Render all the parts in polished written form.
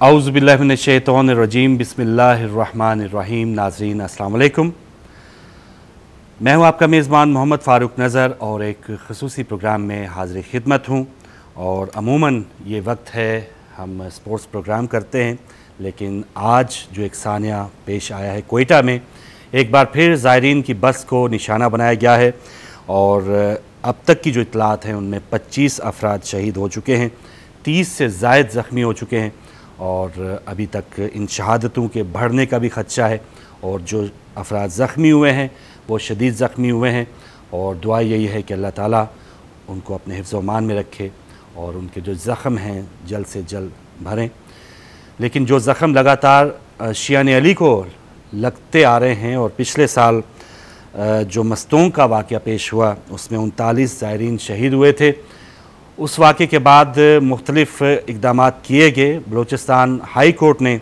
औज़ुबिल्लाहिमिनश्शैतानिर्रजीम बिस्मिल्लाहिर्रहमानिर्रहीम। नाज़रीन अस्सलाम वालेकुम। मैं हूं आपका मेज़बान मोहम्मद फ़ारूक नज़र और एक ख़ुसूसी प्रोग्राम में हाज़िर खिदमत हूं। और अमूमन ये वक्त है हम स्पोर्ट्स प्रोग्राम करते हैं, लेकिन आज जो एक सानिया पेश आया है कोयटा में, एक बार फिर ज़ायरीन की बस को निशाना बनाया गया है और अब तक की जो इत्तलात हैं उनमें 25 अफराद शहीद हो चुके हैं, 30 से ज़ायद ज़ख्मी हो चुके हैं और अभी तक इन शहादतों के बढ़ने का भी ख़दशा है। और जो अफराद ज़ख्मी हुए हैं वो शदीद ज़ख्मी हुए हैं और दुआ यही है कि अल्लाह ताला उनको अपने हिफ्ज़ व अमान में रखे और उनके जो ज़ख़म हैं जल्द से जल्द भरें। लेकिन जो ज़ख़म लगातार शियान अली को लगते आ रहे हैं और पिछले साल जो मस्तूंग का वाक़या पेश हुआ उसमें 39 ज़ायरीन शहीद हुए थे, उस वाक़े के बाद मुख्तलिफ़ इक़दाम किए गए। बलूचिस्तान हाई कोर्ट ने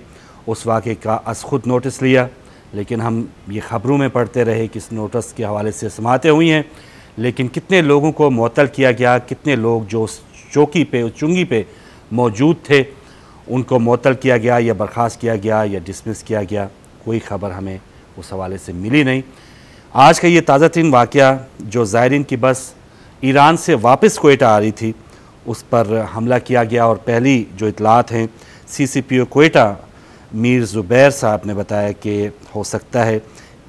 उस वाक़े का अज़ ख़ुद नोटिस लिया, लेकिन हम ये ख़बरों में पढ़ते रहे कि इस नोटिस के हवाले से समातें हुई हैं, लेकिन कितने लोगों को मुअत्तल किया गया, कितने लोग जो उस चौकी पे उस चुंगी पे मौजूद थे उनको मुअत्तल किया गया या बर्खास्त किया गया या डिसमिस किया गया, कोई ख़बर हमें उस हवाले से मिली नहीं। आज का ये ताज़ा तरीन वाक़या जो ज़ायरीन की बस ईरान से वापस कोयटा आ रही थी उस पर हमला किया गया और पहली जो इतलात हैं CCPO कोयटा मीर ज़ुबैर साहब ने बताया कि हो सकता है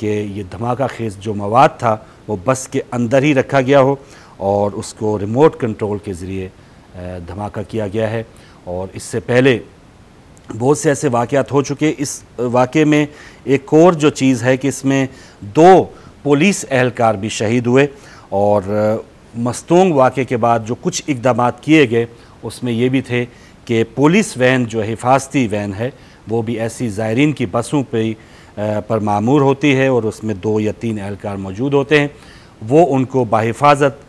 कि ये धमाका खेज़ जो मवाद था वो बस के अंदर ही रखा गया हो और उसको रिमोट कंट्रोल के ज़रिए धमाका किया गया है। और इससे पहले बहुत से ऐसे वाक़यात हो चुके। इस वाक़े में एक और जो चीज़ है कि इसमें 2 पुलिस एहलकार भी शहीद हुए और मस्तूंग वाक़े के बाद जो कुछ इक़दाम किए गए उसमें ये भी थे कि पुलिस वैन जो हिफाजती वैन है वो भी ऐसी ज़ायरीन की बसों पर मामूर होती है और उसमें 2 या 3 एहलकार मौजूद होते हैं, वो उनको बाहिफाजत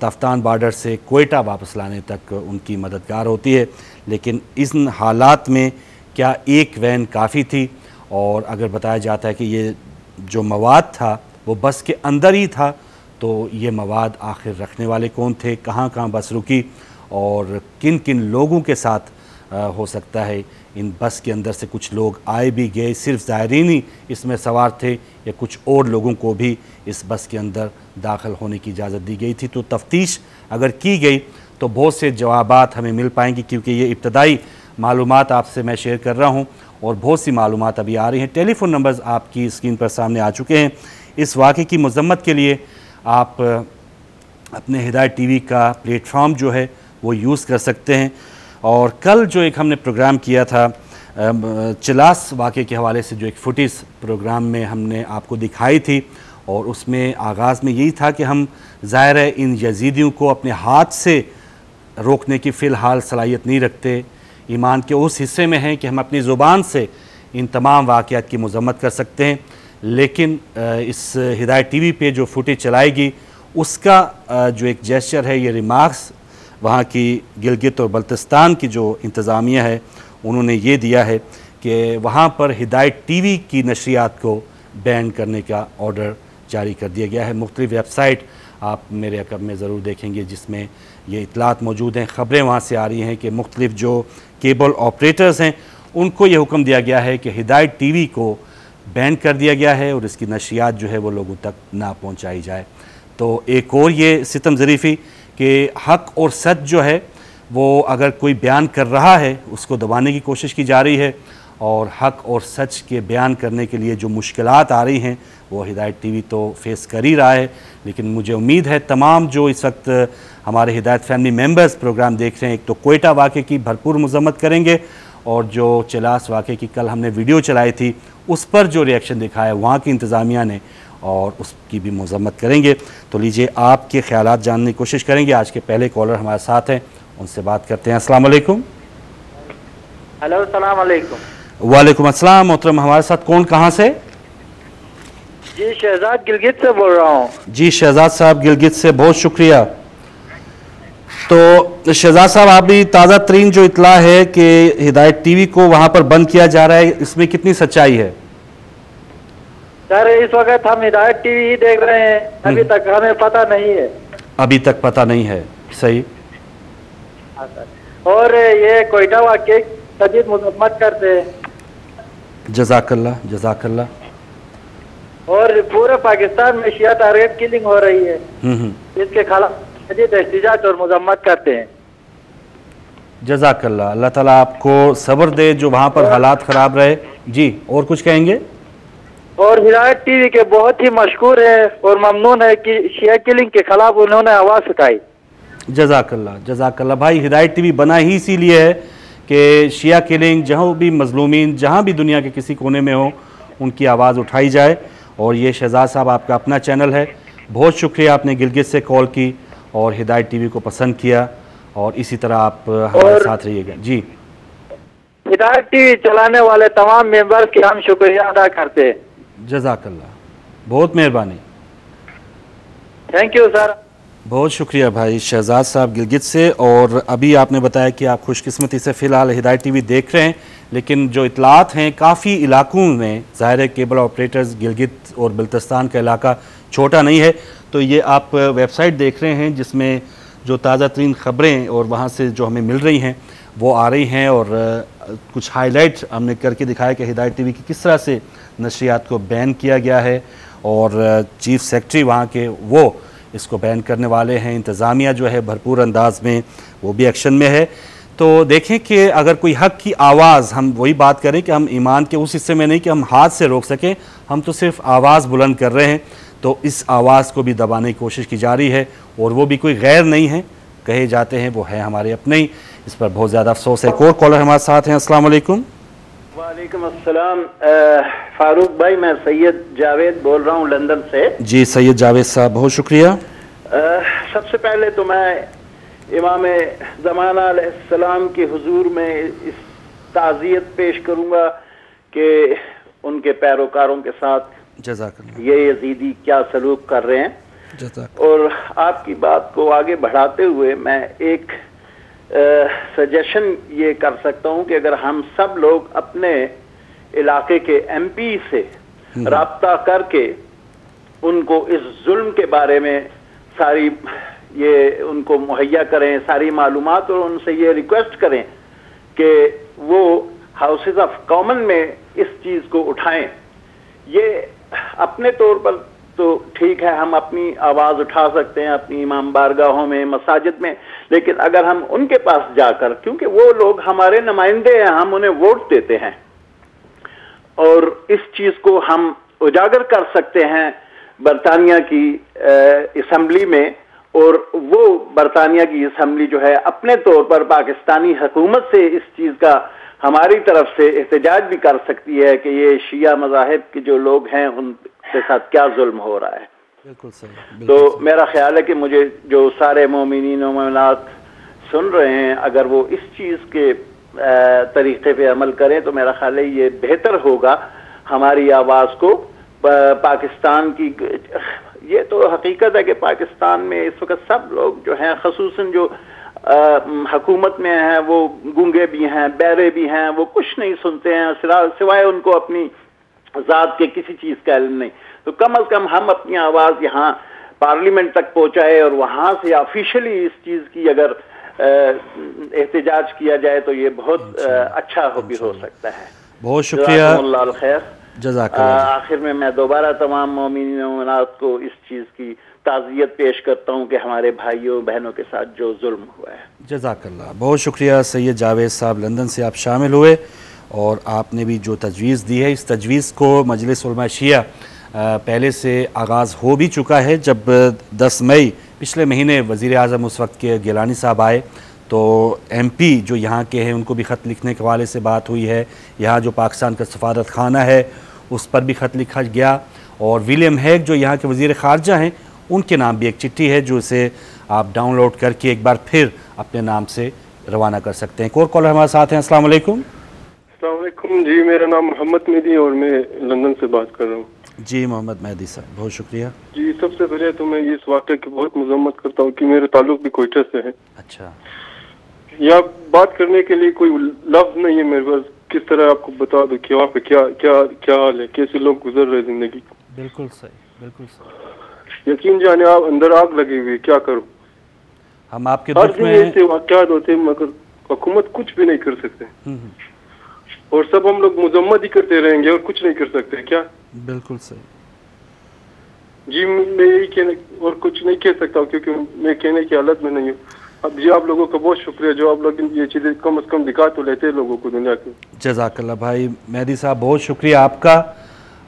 तफ्तान बॉर्डर से कोयटा वापस लाने तक उनकी मददगार होती है। लेकिन इन हालात में क्या एक वैन काफ़ी थी? और अगर बताया जाता है कि ये जो मवाद था वो बस के अंदर ही था, तो ये मवाद आखिर रखने वाले कौन थे, कहाँ कहाँ बस रुकी और किन किन लोगों के साथ हो सकता है इन बस के अंदर से कुछ लोग आए भी गए, सिर्फ ज़ायरीन ही इसमें सवार थे या कुछ और लोगों को भी इस बस के अंदर दाखिल होने की इजाज़त दी गई थी। तो तफ्तीश अगर की गई तो बहुत से जवाबात हमें मिल पाएंगी, क्योंकि ये इब्तदाई मालूमात आपसे मैं शेयर कर रहा हूँ और बहुत सी मालूमात अभी आ रही हैं। टेलीफ़ोन नंबर्स आपकी स्क्रीन पर सामने आ चुके हैं। इस वाक़े की मज़म्मत के लिए आप अपने हिदायत TV का प्लेटफॉर्म जो है वो यूज़ कर सकते हैं। और कल जो एक हमने प्रोग्राम किया था चिलास वाक़े के हवाले से, जो एक फुटेज प्रोग्राम में हमने आपको दिखाई थी और उसमें आगाज़ में यही था कि हम ज़ाहिर है इन यजीदियों को अपने हाथ से रोकने की फ़िलहाल सलाहियत नहीं रखते, ईमान के उस हिस्से में हैं कि हम अपनी ज़ुबान से इन तमाम वाक़यात की मज़म्मत कर सकते हैं। लेकिन इस हिदायत TV पे जो फुटेज चलाएगी उसका जो एक जेस्चर है, ये रिमार्क्स वहाँ की गिलगित और बल्तिस्तान की जो इंतज़ामिया है उन्होंने ये दिया है कि वहाँ पर हिदायत TV की नशरियात को बैन करने का ऑर्डर जारी कर दिया गया है। मुख्तलिफ़ वेबसाइट आप मेरे अकब में ज़रूर देखेंगे जिसमें ये इतलात मौजूद हैं। ख़बरें वहाँ से आ रही हैं कि मुख्तलिफ़ जो केबल ऑपरेटर्स हैं उनको ये हुक्म दिया गया है कि हिदायत TV को बैन कर दिया गया है और इसकी नशरियात जो है वो लोगों तक ना पहुँचाई जाए। तो एक और ये सितम ज़रीफ़ी कि हक़ और सच जो है वो अगर कोई बयान कर रहा है उसको दबाने की कोशिश की जा रही है और हक़ और सच के बयान करने के लिए जो मुश्किलात आ रही हैं वो हिदायत TV तो फेस कर ही रहा है। लेकिन मुझे उम्मीद है तमाम जो इस वक्त हमारे हिदायत फैमिली मेम्बर्स प्रोग्राम देख रहे हैं, एक तो कोयटा वाक़े की भरपूर मज़म्मत करेंगे और जो चिलास वाक़े की कल हमने वीडियो चलाई थी उस पर जो रिएक्शन दिखाया वहाँ की इंतज़ामिया ने और उसकी भी मज़म्मत करेंगे। तो लीजिए आपके ख़यालात जानने की कोशिश करेंगे। आज के पहले कॉलर हमारे साथ हैं, उनसे बात करते हैं। अस्सलाम वालेकुम। हेलो, अस्सलाम वालेकुम। वालेकुम अस्सलाम। मोहतरम, हमारे साथ कौन, कहाँ से? जी, शहजाद गिलगित से बोल रहा हूँ। जी शहजाद साहब गिलगित से, बहुत शुक्रिया। तो शहजाद साहब, आप भी ताज़ा तरीन जो इतला है कि हिदायत TV को वहाँ पर बंद किया जा रहा है, इसमें कितनी सच्चाई है? सर, इस वक्त हम हिदायत TV ही देख रहे हैं, अभी तक हमें पता नहीं है। अभी तक पता नहीं है, सही। हाँ सर। और ये कोयटा वाक़े शदीद मजम्मत करते हैं। जज़ाकल्लाह जज़ाकल्लाह। और पूरे पाकिस्तान में शिया टारगेट किलिंग हो रही है, इसके खिलाफ शदीद एहतिजाज और मजम्मत करते हैं। जज़ाकल्लाह, अल्लाह ताला आपको सब्र दे जो वहाँ पर हालात ख़राब रहे। जी, और कुछ कहेंगे? और हिदायत टीवी के बहुत ही मशहूर है और ममनून है कि शिया किलिंग के खिलाफ उन्होंने आवाज़ उठाई। जज़ाकल्लाह जज़ाकल्लाह। भाई हिदायत टीवी बना ही इसीलिए है कि शिया किलिंग जहाँ भी मजलूमीन जहाँ भी दुनिया के किसी कोने में हो उनकी आवाज़ उठाई जाए। और ये शहजाद साहब आपका अपना चैनल है, बहुत शुक्रिया आपने गिलगित से कॉल की और हिदायत टीवी को पसंद किया और इसी तरह आप हमारे साथ रहिएगा। जी, हिदायत टीवी चलाने वाले तमाम मेंबर्स की हम शुक्रिया अदा करते हैं। जज़ाकल्लाह, बहुत मेहरबानी। Thank you sir. बहुत शुक्रिया भाई शहजाद साहब गिलगित से। और अभी आपने बताया कि आप खुशकिस्मती से फ़िलहाल हिदायत टीवी देख रहे हैं, लेकिन जो इतलात हैं काफ़ी इलाकों में, ज़ाहिर है केबल ऑपरेटर्स गिलगित और बल्तिस्तान का इलाका छोटा नहीं है, तो ये आप वेबसाइट देख रहे हैं जिसमें जो ताज़ा तरीन ख़बरें और वहाँ से जो हमें मिल रही हैं वो आ रही हैं। और कुछ हाईलाइट हमने करके दिखाया कि हिदायत टीवी की किस तरह से नशरियात को बैन किया गया है और चीफ सेक्रेटरी वहाँ के वो इसको बैन करने वाले हैं। इंतज़ामिया जो है भरपूर अंदाज में वो भी एक्शन में है। तो देखें कि अगर कोई हक़ की आवाज़, हम वही बात करें कि हम ईमान के उस हिस्से में नहीं कि हम हाथ से रोक सकें, हम तो सिर्फ आवाज़ बुलंद कर रहे हैं, तो इस आवाज़ को भी दबाने की कोशिश की जा रही है। और वो भी कोई गैर नहीं है, कहे जाते हैं वो है हमारे अपने ही। इस पर बहुत ज़्यादा अफसोस है। एक और कॉलर हमारे साथ हैं। अस्सलाम वालेकुम। वालेकुम अस्सलाम। फारूक भाई, मैं सैयद जावेद बोल रहा हूँ लंदन से। जी सैयद जावेद साहब, बहुत शुक्रिया। सबसे पहले तो मैं इमाम ज़माना अलैहिस्सलाम के हुजूर में इस ताज़ियत पेश करूँगा कि उनके पैरोकारों के साथ ये यजीदी क्या सलूक कर रहे हैं। और आपकी बात को आगे बढ़ाते हुए मैं एक सजेशन ये कर सकता हूँ कि अगर हम सब लोग अपने इलाके के एमपी से राब्ता करके उनको इस जुल्म के बारे में सारी ये उनको मुहैया करें सारी मालूमात, और उनसे ये रिक्वेस्ट करें कि वो हाउसेज ऑफ कॉमन में इस चीज़ को उठाएं। ये अपने तौर पर तो ठीक है, हम अपनी आवाज़ उठा सकते हैं अपनी इमाम बारगाहों में, मसाजिद में, लेकिन अगर हम उनके पास जाकर, क्योंकि वो लोग हमारे नुमाइंदे हैं, हम उन्हें वोट देते हैं, और इस चीज़ को हम उजागर कर सकते हैं बरतानिया की असम्बली में, और वो बरतानिया की असम्बली जो है अपने तौर पर पाकिस्तानी हुकूमत से इस चीज़ का हमारी तरफ से एहतजाज भी कर सकती है कि ये शिया मज़ाहिब के जो लोग हैं उनके साथ क्या जुल्म हो रहा है। बिल्कुल सही। तो मेरा ख्याल है कि मुझे जो सारे मोमिनीन और मोमिनात सुन रहे हैं, अगर वो इस चीज़ के तरीक़े पे अमल करें तो मेरा ख्याल है ये बेहतर होगा हमारी आवाज़ को पाकिस्तान की। ये तो हकीकत है कि पाकिस्तान में इस वक्त सब लोग जो हैं, ख़ुसूसन जो हुकूमत में हैं, वो गूंगे भी हैं, बहरे भी हैं, वो कुछ नहीं सुनते हैं सिवाय उनको अपनी ज़ात के किसी चीज़ का इल्म नहीं। तो कम अज़ कम हम अपनी आवाज़ यहाँ पार्लियामेंट तक पहुँचाए और वहाँ से ऑफिशियली इस चीज़ की अगर एहतजाज किया जाए तो ये बहुत अच्छा भी हो सकता है। बहुत शुक्रिया। खैर, जज़ाकल्लाह। आखिर में मैं दोबारा तमाम मोमिनीन और मोमिनात को इस चीज़ की ताज़ियत पेश करता हूँ कि हमारे भाइयों बहनों के साथ जो जुल्म हुआ है। जज़ाकल्लाह, बहुत शुक्रिया सैयद जावेद साहब, लंदन से आप शामिल हुए और आपने भी जो तजवीज़ दी है, इस तजवीज़ को मजलिस उलमा शिया पहले से आगाज़ हो भी चुका है। जब 10 मई पिछले महीने वज़ीर आज़म उस वक्त के गिलानी साहब आए तो MP जो यहाँ के हैं उनको भी ख़त लिखने के हवाले से बात हुई है। यहाँ जो पाकिस्तान का सफारत खाना है उस पर भी ख़त लिखा गया, और विलियम हैग जो यहाँ के वज़ीर ख़ारजा हैं उनके नाम भी एक चिट्ठी है जो इसे आप डाउनलोड करके एक बार फिर अपने नाम से रवाना कर सकते हैं। एक और कॉलर हमारे साथ हैं। अस्सलाम वालेकुम। अस्सलाम वालेकुम जी, मेरा नाम मोहम्मद मेहदी और मैं लंदन से बात कर रहा हूँ। जी मोहम्मद मेहदी साहब, बहुत शुक्रिया। जी, सबसे पहले तो मैं इस वाक़े की बहुत मज़म्मत करता हूँ कि मेरा ताल्लुक भी कोयटा से है। अच्छा, या बात करने के लिए कोई लफ्ज़ नहीं है मेरे पास, किस तरह आपको बता दूँ कि वहाँ पे क्या क्या क्या हाल है, कैसे लोग गुजर रहे जिंदगी। बिल्कुल सही, बिल्कुल सही। यकीन जाने आप अंदर आग लगी हुई, क्या करूँ। हम आपके हर दुख दिन में ऐसे वाक़यात होते हैं, मगर हुकूमत कुछ भी नहीं कर सकते और सब हम लोग मजम्मत ही करते रहेंगे और कुछ नहीं कर सकते क्या? बिल्कुल सही जी, मैं यही कहने और कुछ नहीं कह सकता क्योंकि मैं कहने की हालत में नहीं हूँ। अब जी आप लोगों का बहुत शुक्रिया जो आप लोग ये चीज़ें कम से कम दिखा तो लेते हैं लोगों को दुनिया की। जज़ाकल्लाह भाई मेहदी साहब, बहुत शुक्रिया आपका,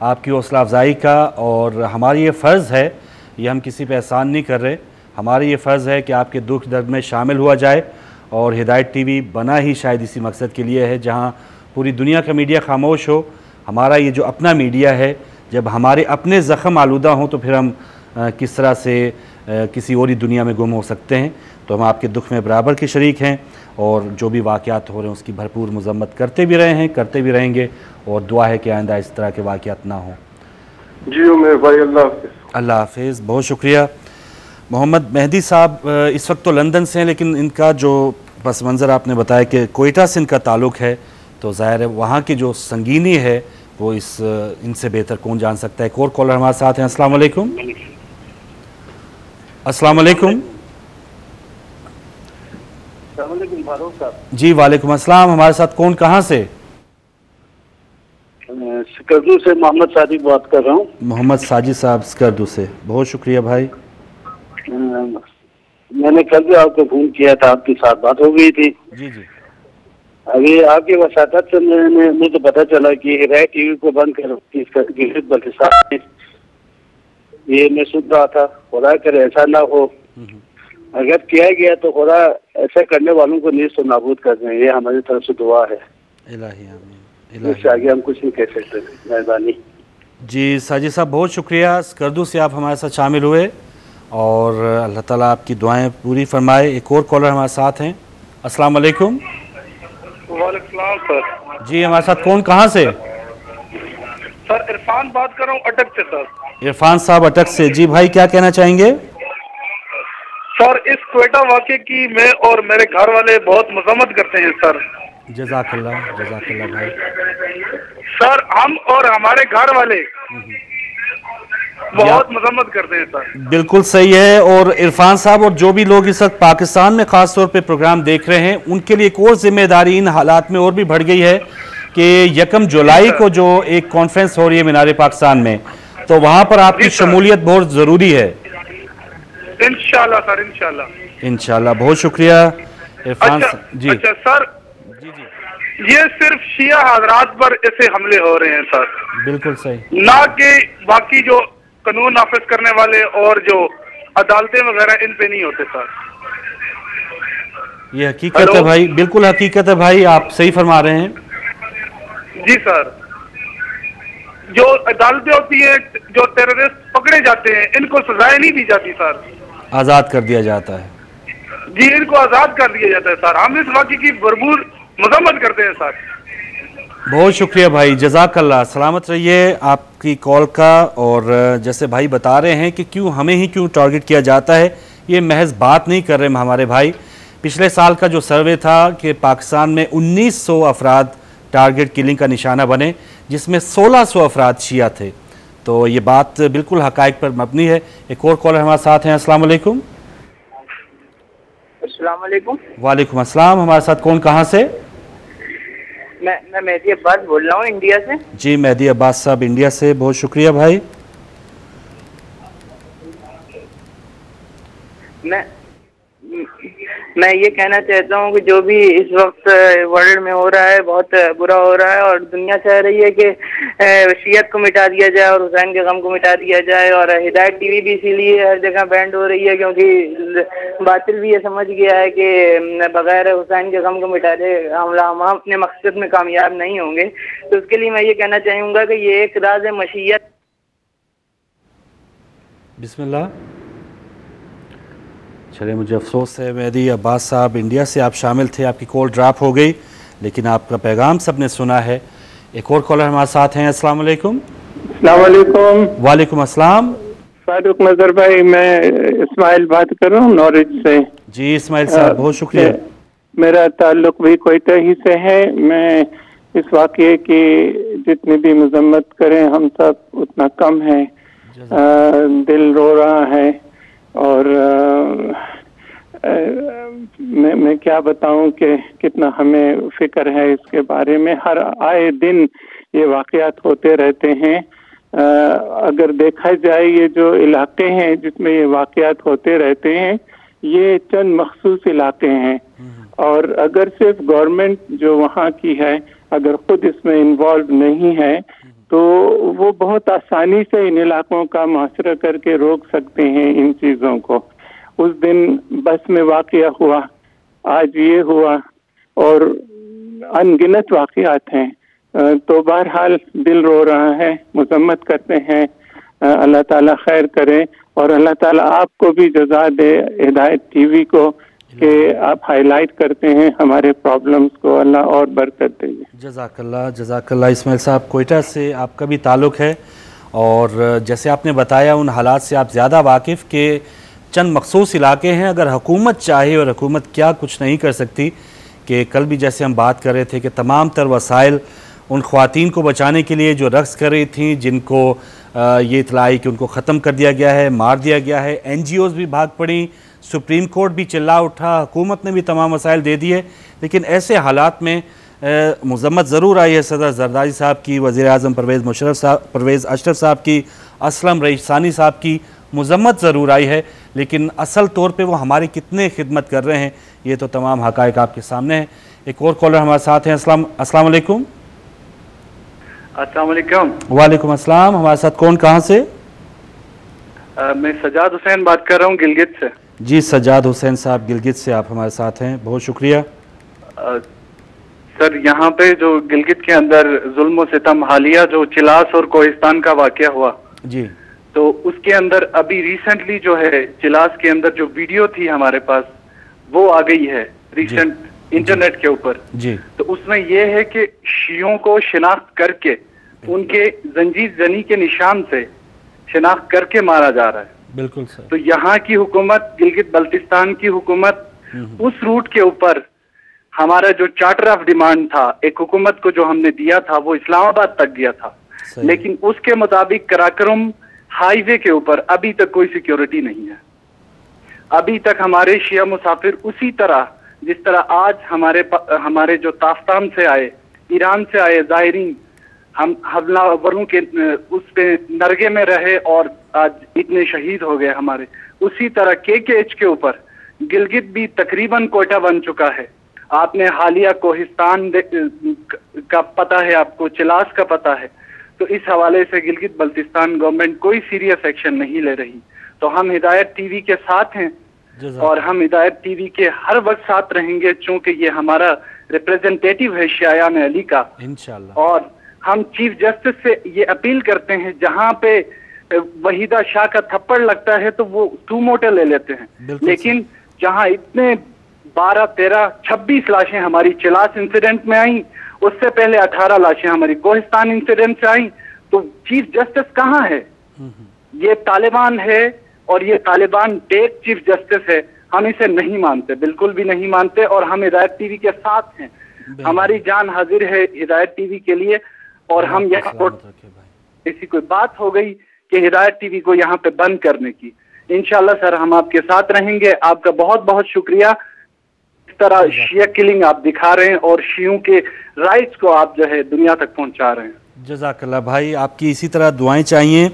आपकी हौसला अफजाई का। और हमारी ये फ़र्ज़ है, ये हम किसी पे एहसान नहीं कर रहे, हमारा ये फ़र्ज़ है कि आपके दुख दर्द में शामिल हुआ जाए। और हिदायत टीवी बना ही शायद इसी मकसद के लिए है, जहाँ पूरी दुनिया का मीडिया खामोश हो, हमारा ये जो अपना मीडिया है, जब हमारे अपने ज़ख़म आलूदा हों तो फिर हम किस तरह से किसी और ही दुनिया में गुम हो सकते हैं। तो हम आपके दुख में बराबर के शरीक हैं और जो भी वाक़यात हो रहे हैं उसकी भरपूर मज़म्मत करते भी रहे हैं, करते भी रहेंगे, और दुआ है कि आइंदा इस तरह के वाक़यात ना हों। जी मेरे भाई, अल्लाह हाफ़िज़। अल्लाह हाफ़िज़, बहुत शुक्रिया। मोहम्मद मेहदी साहब इस वक्त तो लंदन से हैं, लेकिन इनका जो पस मंज़र आपने बताया कि कोयटा से इनका ताल्लुक़ है, तो ज़ाहिर है वहाँ की जो संगीनी है वो इनसे बेहतर कौन जान सकता है। एक और कॉलर हमारे साथ हैं। अस्सलाम वालेकुम। अस्सलाम वालेकुम। फारूक साहब। जी वालेकुम अस्सलाम। हमारे साथ कौन, कहाँ से? स्कर्दू से मोहम्मद साजिद बात कर रहा हूँ। मोहम्मद साजिद साहब स्कर्दू से, बहुत शुक्रिया भाई। मैंने कल भी आपको फोन किया था, आपकी साथ बात हो गई थी। जी जी। अभी आपकी वसादत से मुझे पता चला कि हिदायत टीवी को बंद कर बल्कि ये मैं सुन रहा था। खुदा करे ऐसा ना हो, अगर किया गया तो खुदा ऐसा करने वालों को नीज़ नाबूद कर दें, ये हमारी तरफ से दुआ है। इलाही आमीन। इससे आगे हम कुछ नहीं कह सकते। मेहरबानी। जी साजिद साहब, बहुत शुक्रिया। स्कर्दू से आप हमारे साथ शामिल हुए और अल्लाह ताला आपकी दुआएं पूरी फरमाए। एक और कॉलर हमारे साथ हैं। अस्सलाम वालेकुम। वालेकुम सर। जी हमारे साथ कौन, कहाँ से? सर इरफान बात कर रहा हूँ अटक से। सर इरफान साहब अटक से। जी भाई, क्या कहना चाहेंगे? सर इस क्वेटा वाक़े की मैं और मेरे घर वाले बहुत मजम्मत करते हैं सर। जज़ाकल्लाह, जज़ाकल्लाह भाई। सर हम और हमारे घर वाले बहुत मजम्मत करते हैं सर। बिल्कुल सही है। और इरफान साहब और जो भी लोग इस वक्त पाकिस्तान में ख़ास तौर पे प्रोग्राम देख रहे हैं, उनके लिए एक और जिम्मेदारी इन हालात में और भी बढ़ गई है कि 1 जुलाई को जो एक कॉन्फ्रेंस हो रही है मीनार पाकिस्तान में, तो वहाँ पर आपकी शमूलियत बहुत ज़रूरी है। इंशाल्लाह सर, इंशाल्लाह। इंशाल्लाह, बहुत शुक्रिया इरफान। जी अच्छा सर, जी जी, ये सिर्फ शिया हजरात पर ऐसे हमले हो रहे हैं सर, बिल्कुल सही, ना कि बाकी जो कानून नाफिज करने वाले और जो अदालतें वगैरह इन पे नहीं होते सर। ये हकीकत है भाई, बिल्कुल हकीकत है भाई, आप सही फरमा रहे हैं। जी सर, जो अदालतें होती है, जो टेररिस्ट पकड़े जाते हैं, इनको सजाएं नहीं दी जाती सर, आज़ाद कर दिया जाता है। जी इनको आज़ाद कर दिया जाता है सर। हम इस वाक़े की भरपूर मजम्मत करते हैं सर। बहुत शुक्रिया भाई, जज़ाकल्लाह। सलामत रहिए आपकी कॉल का। और जैसे भाई बता रहे हैं कि हमें ही क्यों टारगेट किया जाता है, ये महज बात नहीं कर रहे हमारे भाई। पिछले साल का जो सर्वे था कि पाकिस्तान में 1900 अफराद टारगेट किलिंग का निशाना बने, जिसमें 1600 अफराद शिया थे। तो ये बात बिल्कुल हकायक पर मबनी है। एक और कॉलर हमारे साथ हैं। अस्सलाम वालेकुम। अस्सलाम वालेकुम। वालेकुम अस्सलाम। हमारे साथ कौन, कहाँ से? मैं मेहदी अब्बास बोल रहा हूँ इंडिया से। जी मेहदी अब्बास साहब इंडिया से, बहुत शुक्रिया भाई। मैं ये कहना चाहता हूँ कि जो भी इस वक्त वर्ल्ड में हो रहा है बहुत बुरा हो रहा है, और दुनिया चाह रही है कि शियत को मिटा दिया जाए और हुसैन के गम को मिटा दिया जाए। और हिदायत टीवी भी इसीलिए हर जगह बैंड हो रही है, क्योंकि बातिल भी ये समझ गया है कि बगैर हुसैन के गम को मिटाए हम अपने मकसद में कामयाब नहीं होंगे। तो उसके लिए मैं ये कहना चाहूँगा कि ये एक राज मशीयत। बिस्मिल्लाह। चलिए, मुझे अफसोस है मेहदी अब्बास साहब इंडिया से आप शामिल थे, आपकी कॉल ड्रॉप हो गई, लेकिन आपका पैगाम सबने सुना है। एक और कॉलर हमारे साथ हैं। अस्सलाम वालेकुम। अस्सलाम वालेकुम। वालेकुम अस्सलाम। फारूक नजर भाई, मैं इस्माइल बात कर रहा हूँ नॉरिज से। जी इस्माइल साहब, बहुत शुक्रिया। मेरा ताल्लुक भी कोयटा ही से है। मैं इस वाक़े की जितनी भी मजम्मत करें हम सब उतना कम है। दिल रो रहा है और मैं क्या बताऊं कि कितना हमें फिक्र है इसके बारे में। हर आए दिन ये वाक़यात होते रहते हैं। अगर देखा जाए ये जो इलाके हैं जिसमें ये वाक़यात होते रहते हैं ये चंद मखसूस इलाके हैं, और अगर सिर्फ गवर्नमेंट जो वहाँ की है अगर खुद इसमें इन्वॉल्व नहीं है तो वो बहुत आसानी से इन इलाकों का मुआसरा करके रोक सकते हैं इन चीज़ों को। उस दिन बस में वाक़या हुआ, आज ये हुआ, और अनगिनत वाक़यात हैं। तो बहरहाल दिल रो रहा है, मज़म्मत करते हैं। अल्लाह ताला खैर करे और अल्लाह ताला आपको भी जज़ा दे, हिदायत टीवी को, कि आप हाईलाइट करते हैं हमारे प्रॉब्लम्स को। अल्लाह और बरकत दे। जज़ाकल्लाह जज़ाकल्लाह। इस्माइल साहब, कोयटा से आपका भी ताल्लुक़ है और जैसे आपने बताया उन हालात से आप ज़्यादा वाकिफ़ के चंद मखसूस इलाके हैं। अगर हुकूमत चाहे, और हुकूमत क्या कुछ नहीं कर सकती, कि कल भी जैसे हम बात कर रहे थे कि तमाम तर वसाइल उन ख़वातीन को बचाने के लिए जो रक़्स कर रही थी, जिनको ये इतला आई कि उनको ख़त्म कर दिया गया है, मार दिया गया है, NGOs भी भाग पड़ी, सुप्रीम कोर्ट भी चिल्ला उठा, हुकूमत ने भी तमाम वसाइल दे दिए। लेकिन ऐसे हालात में मज़म्मत ज़रूर आई है सदर ज़रदारी साहब की, वज़ीर आज़म परवेज़ अशरफ साहब की, असलम रईसानी साहब की मज़म्मत ज़रूर आई है, लेकिन असल तौर पे वो हमारी कितने खिदमत कर रहे हैं ये तो तमाम हक़ाइक़ आपके सामने है। एक और कॉलर हमारे साथ हैं। अस्सलाम वालेकुम। अस्सलाम वालेकुम। वालेकुम अस्सलाम। हमारे साथ कौन, कहाँ से? मैं सजाद हुसैन बात कर रहा हूँ गिलगित से। जी सजाद हुसैन साहब, गिलगित से आप हमारे साथ हैं, बहुत शुक्रिया। सर, यहाँ पे जो गिलगित के अंदर जुल्म सितम हालिया जो चिलास और कोहिस्तान का वाक़या हुआ जी, तो उसके अंदर अभी रिसेंटली जो है चिलास के अंदर जो वीडियो थी हमारे पास वो आ गई है रिसेंट इंटरनेट के ऊपर जी। तो उसमें यह है कि शियों को शिनाख्त करके उनके जंजीर जनी के निशान से शिनाख्त करके मारा जा रहा है। बिल्कुल सर। तो यहाँ की हुकूमत, गिलगित बल्तिस्तान की हुकूमत उस रूट के ऊपर हमारा जो चार्टर ऑफ डिमांड था, एक हुकूमत को जो हमने दिया था वो इस्लामाबाद तक गया था, लेकिन उसके मुताबिक कराकरम हाईवे के ऊपर अभी तक कोई सिक्योरिटी नहीं है। अभी तक हमारे शिया मुसाफिर उसी तरह जिस तरह आज हमारे जो ताफ्ताम से आए, ईरान से आए ज़ाहिरीन, हम हमलावरों के उस पे नरगे में रहे और आज इतने शहीद हो गए हमारे, उसी तरह KKH के ऊपर गिलगित भी तकरीबन कोयटा बन चुका है। आपने हालिया कोहिस्तान का पता है, आपको चिलास का पता है। तो इस हवाले से गिलगित बल्तिस्तान गवर्नमेंट कोई सीरियस एक्शन नहीं ले रही। तो हम हिदायत टीवी के साथ हैं और हम हिदायत टीवी के हर वक्त साथ रहेंगे, चूंकि ये हमारा रिप्रेजेंटेटिव है शायान अली का इंशाअल्लाह। और हम चीफ जस्टिस से ये अपील करते हैं, जहां पे वहीदा शाह का थप्पड़ लगता है तो वो टू मोटे ले लेते हैं, लेकिन जहां इतने 12, 13, 26 लाशें हमारी चिलास इंसिडेंट में आई, उससे पहले 18 लाशें हमारी कोहिस्तान इंसिडेंट से आई, तो चीफ जस्टिस कहाँ है? ये तालिबान है और ये तालिबान टेक चीफ जस्टिस है। हम इसे नहीं मानते, बिल्कुल भी नहीं मानते, और हम हिदायत टीवी के साथ हैं। हमारी जान हाजिर है हिदायत टीवी के लिए, और हम यहाँ ऐसी कोई बात हो गई कि हिदायत टीवी को यहाँ पे बंद करने की, इंशाल्लाह सर हम आपके साथ रहेंगे। आपका बहुत बहुत शुक्रिया। इस तरह शिया किलिंग आप दिखा रहे हैं और शियों के राइट्स को आप जो है दुनिया तक पहुंचा रहे हैं। जज़ाकल्लाह भाई, आपकी इसी तरह दुआएं चाहिए।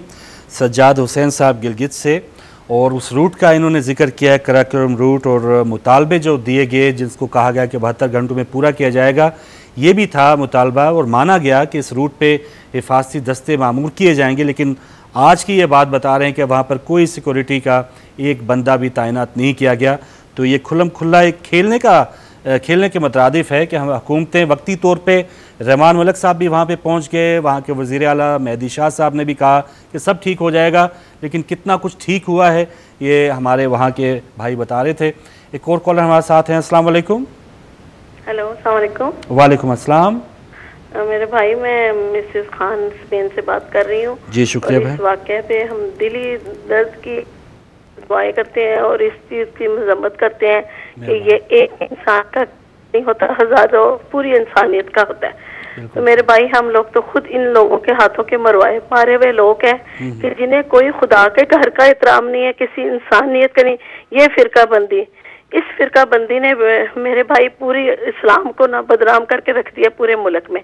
सज्जाद हुसैन साहब गिलगित से, और उस रूट का इन्होंने जिक्र किया है, कराकोरम रूट, और मुतालबे जो दिए गए जिसको कहा गया कि 72 घंटों में पूरा किया जाएगा, ये भी था मुतालबा, और माना गया कि इस रूट पे हिफाजती दस्ते मामूर किए जाएंगे। लेकिन आज की ये बात बता रहे हैं कि वहाँ पर कोई सिक्योरिटी का एक बंदा भी तैनात नहीं किया गया। तो ये खुल्लम खुल्ला एक खेलने के मुतादिफ है कि हम हुकूमतें वक्ती तौर पे, रहमान मलिक साहब भी वहाँ पे पहुँच गए, वहाँ के वज़ीर आला मेहदी शाह साहब ने भी कहा कि सब ठीक हो जाएगा, लेकिन कितना कुछ ठीक हुआ है ये हमारे वहाँ के भाई बता रहे थे। एक और कॉलर हमारे साथ हैं। अस्सलाम वालेकुम। हेलो, अस्सलाम वालेकुम। वालेकुम अस्सलाम। मेरे भाई, मैं मिसेस खान स्पेन से बात कर रही हूँ। जी शुक्रिया। इस वाक़े पे हम दिली दर्द की दुआएं करते हैं और इस चीज़ की मजम्मत करते हैं कि ये एक इंसान का नहीं होता, हजारों पूरी इंसानियत का होता है। तो मेरे भाई, हम लोग तो खुद इन लोगों के हाथों के मरवाए मारे हुए लोग हैं कि जिन्हें कोई खुदा के घर का एहतराम नहीं है, किसी इंसानियत का नहीं। ये फिरका बंदी इस फिरका बंदी ने मेरे भाई पूरी इस्लाम को ना बदनाम करके रख दिया पूरे मुल्क में।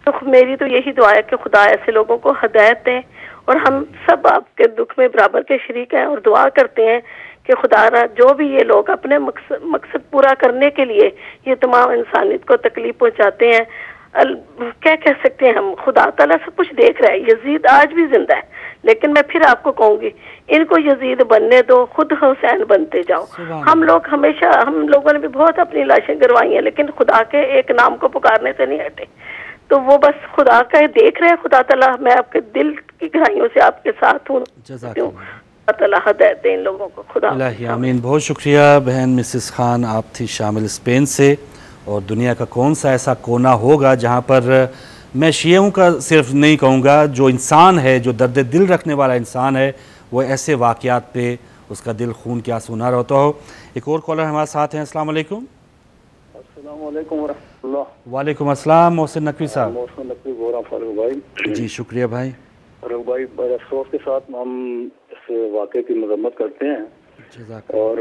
तो मेरी तो यही दुआ है कि खुदा ऐसे लोगों को हिदायत दे, और हम सब आपके दुख में बराबर के शरीक हैं और दुआ करते हैं कि खुदा जो भी ये लोग अपने मकसद पूरा करने के लिए ये तमाम इंसानियत को तकलीफ पहुंचाते हैं, क्या कह सकते हैं हम, खुदा ताला सब कुछ देख रहा है। यजीद आज भी जिंदा है, लेकिन मैं फिर आपको कहूंगी इनको यजीद बनने दो, खुद हुसैन बनते जाओ। हम लोग हमेशा, हम लोगों ने भी बहुत अपनी लाशें गिरवाई हैं, लेकिन खुदा के एक नाम को पुकारने से नहीं हटे। तो वो बस खुदा का देख रहे हैं। खुदा ताला, मैं आपके दिल की गहराइयों से आपके साथ हूँ, ताला हिदायत दे इन लोगों को। खुदा आमीन। बहुत शुक्रिया बहन मिसेस खान, आप थी शामिल स्पेन से। और दुनिया का कौन सा ऐसा कोना होगा जहाँ पर मैं शियों का सिर्फ नहीं कहूँगा, जो इंसान है, जो दर्द दिल रखने वाला इंसान है, वो ऐसे वाक़यात पे उसका दिल खून के आंसू ना रोता हो। एक और कॉलर हमारे साथ हैं। अस्सलाम वालेकुम। वालेकुम अस्सलाम। मोहसिन नकवी साहब। मोहसिन नकवी बोल रहा हूं फारूक भाई। जी शुक्रिया भाई। फारूक भाई, बड़े अफसोस के साथ हम इस वाक़े की मजम्मत करते हैं और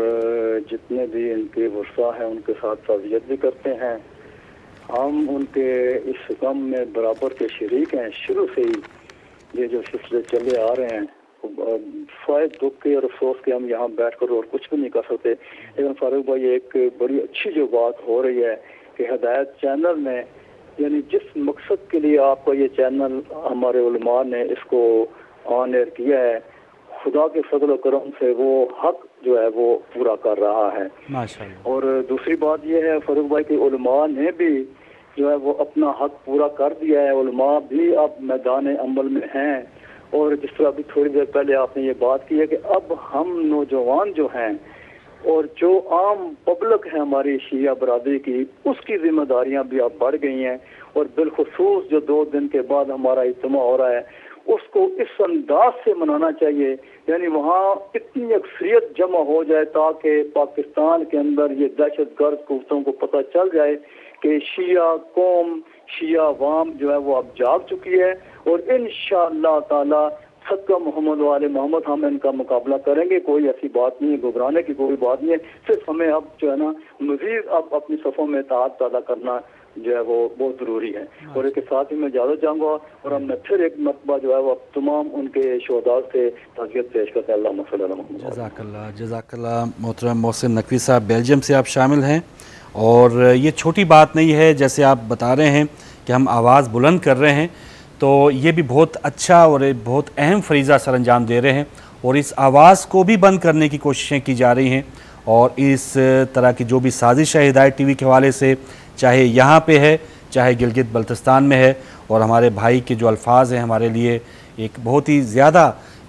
जितने भी इनके वर्षा हैं उनके साथ ताज़ियत भी करते हैं। हम उनके इस गम में बराबर के शरीक हैं। शुरू से ही ये जो सिलसिले चले आ रहे हैं, शायद दुख के और अफसोस के हम यहाँ बैठ कर और कुछ भी नहीं कर सकते। लेकिन फारूक भाई, एक बड़ी अच्छी जो बात हो रही है कि हिदायत चैनल ने, यानी जिस मकसद के लिए आपका ये चैनल हमारे उलमा ने इसको ऑन एयर किया है, खुदा के फजल करम से वो हक जो है वो पूरा कर रहा है माशाअल्लाह। और दूसरी बात ये है फारूक भाई कि उलमा ने भी जो है वो अपना हक पूरा कर दिया है। उलमा भी अब मैदान अमल में हैं। और जिस तरह अभी थोड़ी देर पहले आपने ये बात की है कि अब हम नौजवान जो हैं और जो आम पब्लिक है हमारी शिया बरादरी की, उसकी जिम्मेदारियां भी अब बढ़ गई हैं। और बिलखुसूस जो 2 दिन के बाद हमारा इज्तिमा हो रहा है, उसको इस अंदाज से मनाना चाहिए, यानी वहाँ इतनी अक्सरियत जमा हो जाए ताकि पाकिस्तान के अंदर ये दहशतगर्द कुव्वतों को पता चल जाए कि शिया कौम, शिया अवाम जो है वो अब जाग चुकी है। और इंशाअल्लाह ताला सदका मोहम्मद वाले मोहम्मद हम इनका मुकाबला करेंगे। कोई ऐसी बात नहीं है, घबराने की कोई बात नहीं है। सिर्फ हमें अब जो है ना मजीद अब अपनी सफ़ों में इत्तेहाद पैदा करना जो है वो बहुत ज़रूरी है। और इसके साथ ही मैं ज़्यादा चाहूँगा और हम फिर एक मरतबा जो है वो तमाम उनके शोहदा से ताज़ियत पेश करते हैं। अल्लाह जज़ाकल्लाह जज़ाकल्लाह। मोहतरम मोहसिन नकवी साहब, बेल्जियम से आप शामिल हैं और ये छोटी बात नहीं है। जैसे आप बता रहे हैं कि हम आवाज़ बुलंद कर रहे हैं, तो ये भी बहुत अच्छा और बहुत अहम फरीज़ा सर अंजाम दे रहे हैं। और इस आवाज़ को भी बंद करने की कोशिशें की जा रही हैं। और इस तरह की जो भी साजिश है हिदायत टीवी के हवाले से, चाहे यहाँ पे है, चाहे गिलगित बल्तिस्तान में है, और हमारे भाई के जो अल्फाज हैं हमारे लिए एक बहुत ही ज़्यादा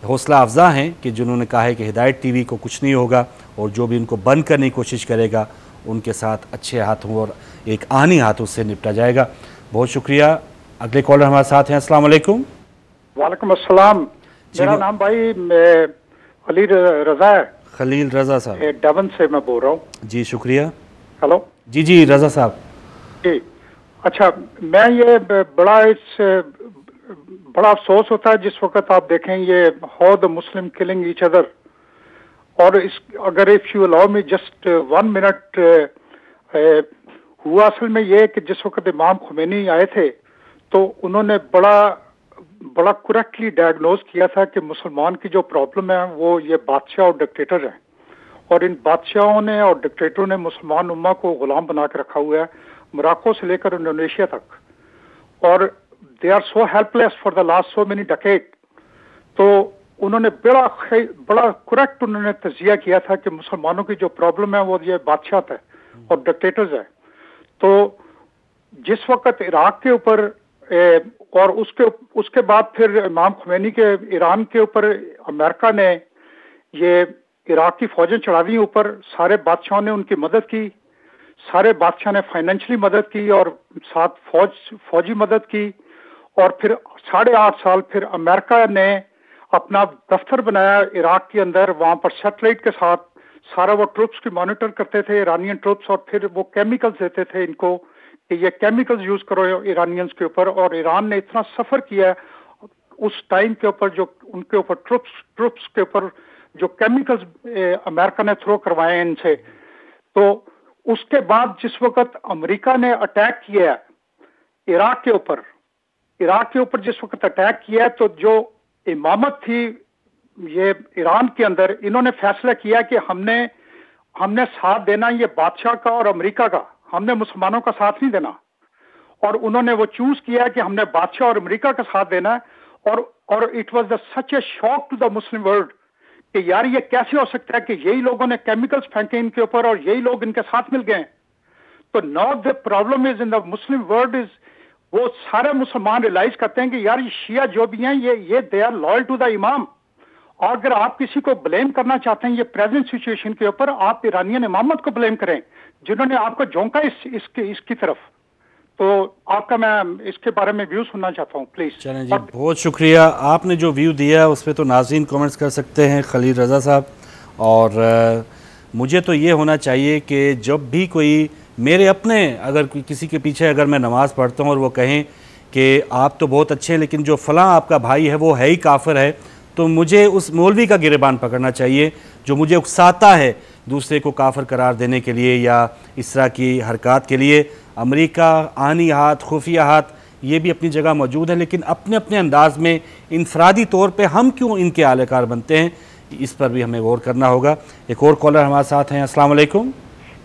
हौसला अफजा हैं कि जिन्होंने कहा है कि हिदायत टीवी को कुछ नहीं होगा और जो भी उनको बंद करने की कोशिश करेगा उनके साथ अच्छे हाथों और एक आनी हाथों से निपटा जाएगा। बहुत शुक्रिया। अगले कॉलर हमारे साथ हैं। अस्सलाम वालेकुम। वालेकुम अस्सलाम। मेरा नाम भाई खलील रजा है। खलील रजा साहब, डेवन से मैं बोल रहा हूँ। जी शुक्रिया। हेलो जी रजा साहब जी। अच्छा, मैं ये बड़ा अफसोस होता है जिस वक्त आप देखें ये how the Muslim killing each other. और इस अगर if you allow me just 1 minute, हुआ असल में ये कि जिस वक्त इमाम खुमैनी आए थे तो उन्होंने बड़ा करेक्टली डायग्नोज किया था कि मुसलमान की जो प्रॉब्लम है वो ये बादशाह और डिक्टेटर है। और इन बादशाहों ने और डिक्टेटरों ने मुसलमान उम्मा को गुलाम बना के रखा हुआ है, मोरक्को से लेकर इंडोनेशिया तक। और they are so helpless for the last so many decade. तो उन्होंने बड़ा करेक्ट उन्होंने तजिया किया था कि मुसलमानों की जो प्रॉब्लम है वो ये बादशाह है और डिक्टेटर्स है। तो जिस वक्त इराक के ऊपर और उसके बाद फिर इमाम खुमैनी के ईरान के ऊपर अमेरिका ने ये इराक की फौजें चढ़ा दी ऊपर, सारे बादशाहों ने उनकी मदद की, सारे बादशाह ने फाइनेंशियली मदद की और साथ फौजी मदद की। और फिर 8.5 साल फिर अमेरिका ने अपना दफ्तर बनाया इराक के अंदर, वहां पर सैटेलाइट के साथ सारा वो ट्रूप्स की मॉनिटर करते थे, ईरानियन ट्रूप्स। और फिर वो केमिकल्स देते थे इनको कि ये केमिकल्स यूज करो ईरानियंस के ऊपर। और ईरान ने इतना सफर किया उस टाइम के ऊपर, जो उनके ऊपर ट्रूप्स के ऊपर जो केमिकल्स अमेरिका ने थ्रो करवाए इनसे, तो उसके बाद जिस वक्त अमेरिका ने अटैक किया है इराक के ऊपर जिस वक्त अटैक किया है, तो जो इमामत थी ये ईरान के अंदर, इन्होंने फैसला किया कि हमने साथ देना ये बादशाह का और अमेरिका का, हमने मुसलमानों का साथ नहीं देना। और उन्होंने वो चूज किया कि हमने बादशाह और अमेरिका का साथ देना है। और it was the such a shock to the Muslim world कि यार ये कैसे हो सकता है कि यही लोगों ने केमिकल्स फेंके इनके ऊपर और यही लोग इनके साथ मिल गए। तो now the problem is in the Muslim world is, वो सारे मुसलमान रियलाइज करते हैं कि यार ये शिया जो भी हैं ये they are loyal to the इमाम। और अगर आप किसी को ब्लेम करना चाहते हैं ये प्रेजेंट सिचुएशन के ऊपर, आप ईरानियन इमामत को ब्लेम करें जिन्होंने आपको झोंका इसकी तरफ। तो आपका मैं इसके बारे में व्यू सुनना चाहता हूँ प्लीज। चलें जी, बहुत शुक्रिया। आपने जो व्यू दिया उस पर तो नाज़रीन कमेंट्स कर सकते हैं, खलील रज़ा साहब। और मुझे तो ये होना चाहिए कि जब भी कोई मेरे अपने अगर किसी के पीछे अगर मैं नमाज़ पढ़ता हूँ और वो कहें कि आप तो बहुत अच्छे हैं लेकिन जो फ़लाँ आपका भाई है वो है ही काफिर है, तो मुझे उस मौलवी का गिरेबान पकड़ना चाहिए जो मुझे उकसाता है दूसरे को काफिर करार देने के लिए या इस तरह की हरकत के लिए। अमेरिका आनी हाथ, खुफिया हाथ, ये भी अपनी जगह मौजूद है, लेकिन अपने अपने अंदाज में इनफरादी तौर पे हम क्यों इनके आलेकार बनते हैं, इस पर भी हमें गौर करना होगा। एक और कॉलर हमारे साथ हैं। अस्सलाम वालेकुम।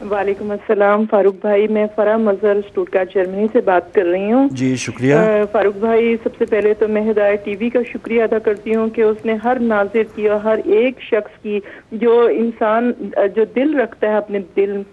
वालेकुम अस्सलाम फारूक भाई, मैं फरा मजहर स्टुटगार्ट जर्मनी से बात कर रही हूँ। जी शुक्रिया। फारूक भाई, सबसे पहले तो मैं हिदायत टीवी का शुक्रिया अदा करती हूँ कि उसने हर नाज़िर की और हर एक शख्स की जो इंसान जो दिल रखता है अपने दिल